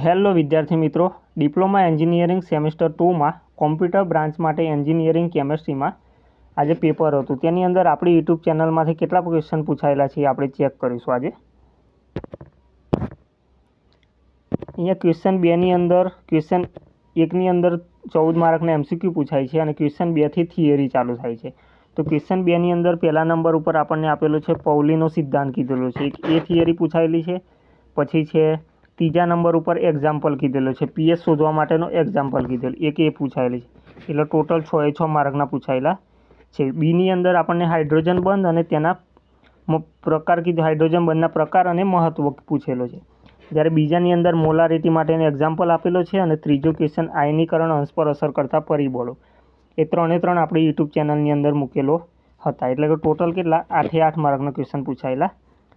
Hello વિદ્યાર્થી મિત્રો, diploma engineering semester 2માં કોમ્પ્યુટર બ્રાન્ચ માટે એન્જિનિયરિંગ કેમેસ્ટ્રીમાં આજે પેપર હતું. તેની અંદર આપણી યુટ્યુબ ચેનલમાંથી કેટલા ક્વેશ્ચન પૂછાયેલા છે આપણે ચેક કરીશું આજે. અહીંયા ક્વેશ્ચન 2ની અંદર ક્વેશ્ચન 1ની અંદર 14 માર્કના MCQ પૂછાય છે અને ક્વેશ્ચન 2થી થિયરી ચાલુ થાય છે. તો ક્વેશ્ચન 2ની અંદર પહેલા નંબર ઉપર આપણને આપેલો છે પૌલીનો સિદ્ધાંત કીધેલો છે. એક એ થિયરી પૂછાયેલી છે. પછી છે ત્રીજા નંબર ઉપર એક્ઝામ્પલ કીધેલો છે, PS શોધવા માટેનો એક્ઝામ્પલ કીધેલો, એક એ પૂછાયેલી છે. એટલે ટોટલ 6 માર્કના પૂછાયેલા છે. બીની અંદર આપણને હાઇડ્રોજન બંધ અને તેના પ્રકાર કીધું, હાઇડ્રોજન બંધના પ્રકાર અને મહત્વ પૂછેલો છે. જ્યારે બીજાની અંદર મોલારિટી માટેનો એક્ઝામ્પલ આપેલો છે અને ત્રીજો ક્વેશ્ચન આયનીકરણ અંશ પર અસર કરતા પરિબળો. એ 3 આપણી યુટ્યુબ ચેનલની અંદર મૂકેલો હતા. એટલે કે ટોટલ કેટલા 8 માર્કના ક્વેશ્ચન પૂછાયેલા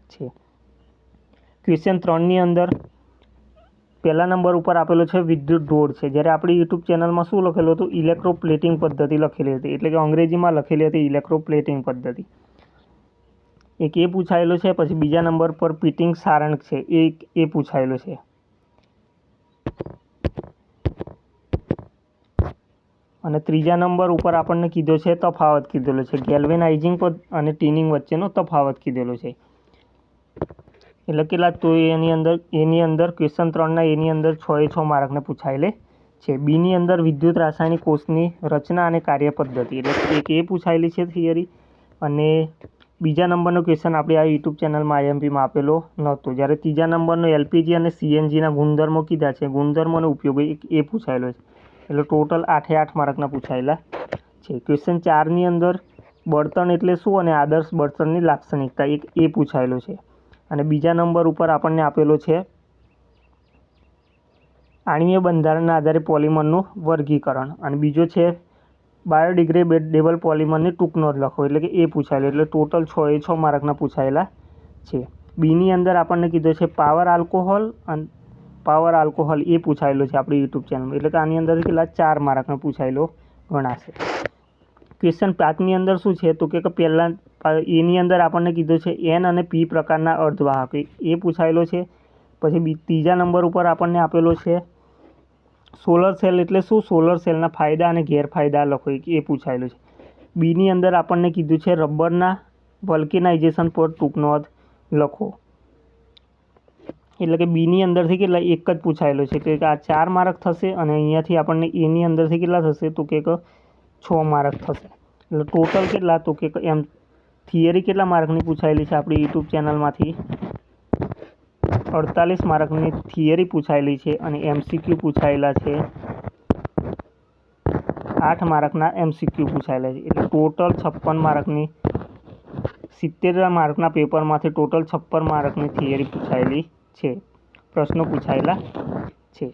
છે. ક્વેશ્ચન 3ની અંદર પહેલા નંબર ઉપર આપેલો છે વિદ્યુત ઢોળ છે. જ્યારે આપણી યુટ્યુબ ચેનલમાં શું લખેલું હતું? ઇલેક્ટ્રોપ્લેટિંગ પદ્ધતિ લખેલી હતી. એટલે કે અંગ્રેજીમાં લખેલી હતી ઇલેક્ટ્રોપ્લેટિંગ પદ્ધતિ. એક એ પૂછાયેલો છે. પછી બીજા નંબર પર પીટિંગ સારણ છે, એ પૂછાયેલો છે. અને ત્રીજા નંબર ઉપર આપણને કીધો છે તફાવત કીધેલો છે, ગેલ્વેનાઇઝિંગ અને ટીનિંગ વચ્ચેનો તફાવત કીધેલો છે. એટલે કેટલા? તો એની અંદર ક્વેશ્ચન 3ના એની અંદર 6 માર્કને પૂછાયેલે છે. બીની અંદર વિદ્યુત રાસાયણિક કોષની રચના અને કાર્ય પદ્ધતિ, એટલે એક એ પૂછાયેલી છે થિયરી. અને બીજા નંબરનો ક્વેશ્ચન આપણે આ યુટ્યુબ ચેનલમાં IMPમાં આપેલો નહોતો. જ્યારે ત્રીજા નંબરનો LPG અને CNGના ગુણધર્મો કીધા છે, ગુણધર્મો અને ઉપયોગો એ પૂછાયેલો છે. એટલે ટોટલ 8 માર્કના પૂછાયેલા છે. ક્વેશ્ચન 4ની અંદર બળતણ એટલે શું અને આદર્શ બળતણની લાક્ષણિકતા, એક એ પૂછાયેલો છે. અને બીજા નંબર ઉપર આપણને આપેલો છે આણ્વીય બંધારણના આધારે પોલિમરનું વર્ગીકરણ. અને બીજો છે બાયોડિગ્રેડેબલ પોલિમરની ટૂંક નોંધ લખો, એટલે કે એ પૂછાયેલો. એટલે ટોટલ 6 માર્કના પૂછાયેલા છે. બીની અંદર આપણને કીધો છે પાવર આલ્કોહોલ એ પૂછાયેલો છે આપણી યુટ્યુબ ચેનલમાં. એટલે કે આની અંદર કેટલા 4 માર્કનો પૂછાયેલો ગણાશે. ક્વેશ્ચન 5ની અંદર શું છે? તો કે પહેલાં એની અંદર આપણને કીધો છે N અને P પ્રકારના અર્ધવાહક, એ પૂછાયેલો છે. પછી ત્રીજા નંબર ઉપર આપણને આપેલો છે સોલર સેલ એટલે શું, સોલર સેલના ફાયદા અને ગેરફાયદા લખો, એ પૂછાયેલું છે. બીની અંદર આપણને કીધું છે રબરના વલ્કેનાઇઝેશન પર ટૂંક નોંધ લખો. એટલે કે બીની અંદરથી કેટલા એક જ પૂછાયેલો છે, કે આ 4 માર્ક થશે. અને અહીંયાથી આપણને એની અંદરથી કેટલા થશે? તો કે 6 માર્ક થશે. એટલે ટોટલ કેટલા? તો કે એમ થિયરી કેટલા માર્કની પૂછાયેલી છે આપણી યુટ્યુબ ચેનલમાંથી? 48 માર્કની થિયરી પૂછાયેલી છે. અને MCQ પૂછાયેલા છે 8 માર્કના MCQ પૂછાયેલા છે. એટલે ટોટલ 56 માર્કની 70 માર્કના પેપરમાંથી ટોટલ 56 માર્કની થિયરી પૂછાયેલી છે, પ્રશ્નો પૂછાયેલા છે.